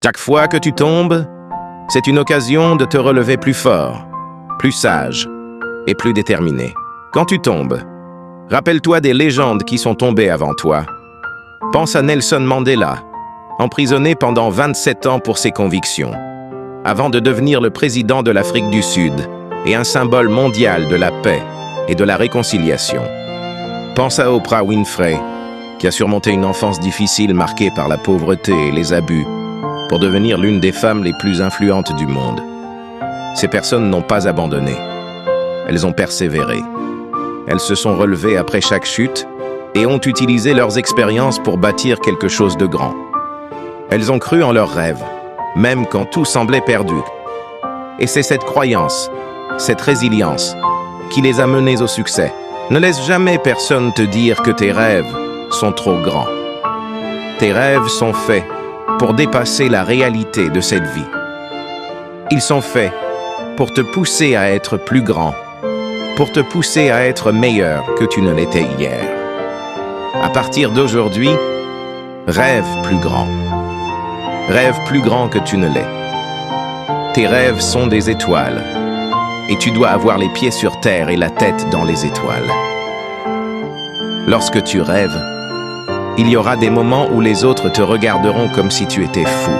Chaque fois que tu tombes, c'est une occasion de te relever plus fort, plus sage et plus déterminé. Quand tu tombes, rappelle-toi des légendes qui sont tombées avant toi. Pense à Nelson Mandela, emprisonné pendant 27 ans pour ses convictions, avant de devenir le président de l'Afrique du Sud et un symbole mondial de la paix et de la réconciliation. Pense à Oprah Winfrey, qui a surmonté une enfance difficile marquée par la pauvreté et les abus, pour devenir l'une des femmes les plus influentes du monde. Ces personnes n'ont pas abandonné. Elles ont persévéré. Elles se sont relevées après chaque chute et ont utilisé leurs expériences pour bâtir quelque chose de grand. Elles ont cru en leurs rêves, même quand tout semblait perdu. Et c'est cette croyance, cette résilience, qui les a menées au succès. Ne laisse jamais personne te dire que tes rêves sont trop grands. Tes rêves sont faits pour dépasser la réalité de cette vie. Ils sont faits pour te pousser à être plus grand, pour te pousser à être meilleur que tu ne l'étais hier. À partir d'aujourd'hui, rêve plus grand. Rêve plus grand que tu ne l'es. Tes rêves sont des étoiles, et tu dois avoir les pieds sur terre et la tête dans les étoiles. Lorsque tu rêves, il y aura des moments où les autres te regarderont comme si tu étais fou.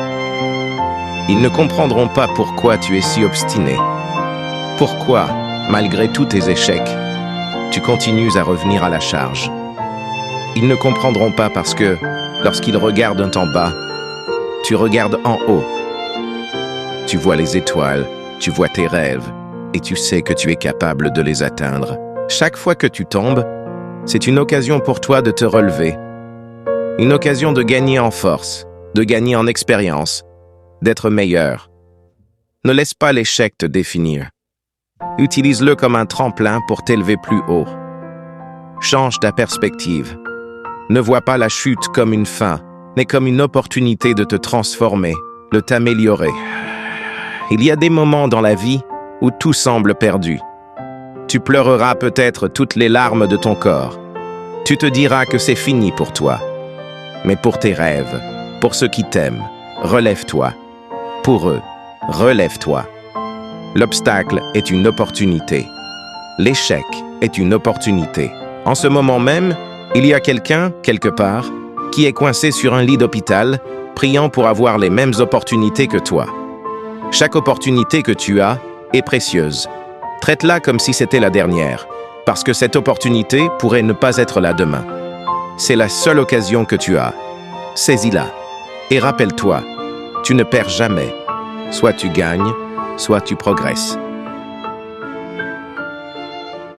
Ils ne comprendront pas pourquoi tu es si obstiné. Pourquoi, malgré tous tes échecs, tu continues à revenir à la charge. Ils ne comprendront pas parce que, lorsqu'ils regardent en bas, tu regardes en haut. Tu vois les étoiles, tu vois tes rêves, et tu sais que tu es capable de les atteindre. Chaque fois que tu tombes, c'est une occasion pour toi de te relever. Une occasion de gagner en force, de gagner en expérience, d'être meilleur. Ne laisse pas l'échec te définir. Utilise-le comme un tremplin pour t'élever plus haut. Change ta perspective. Ne vois pas la chute comme une fin, mais comme une opportunité de te transformer, de t'améliorer. Il y a des moments dans la vie où tout semble perdu. Tu pleureras peut-être toutes les larmes de ton corps. Tu te diras que c'est fini pour toi. Mais pour tes rêves, pour ceux qui t'aiment, relève-toi. Pour eux, relève-toi. L'obstacle est une opportunité. L'échec est une opportunité. En ce moment même, il y a quelqu'un, quelque part, qui est coincé sur un lit d'hôpital, priant pour avoir les mêmes opportunités que toi. Chaque opportunité que tu as est précieuse. Traite-la comme si c'était la dernière, parce que cette opportunité pourrait ne pas être là demain. C'est la seule occasion que tu as. Saisis-la. Et rappelle-toi, tu ne perds jamais. Soit tu gagnes, soit tu progresses.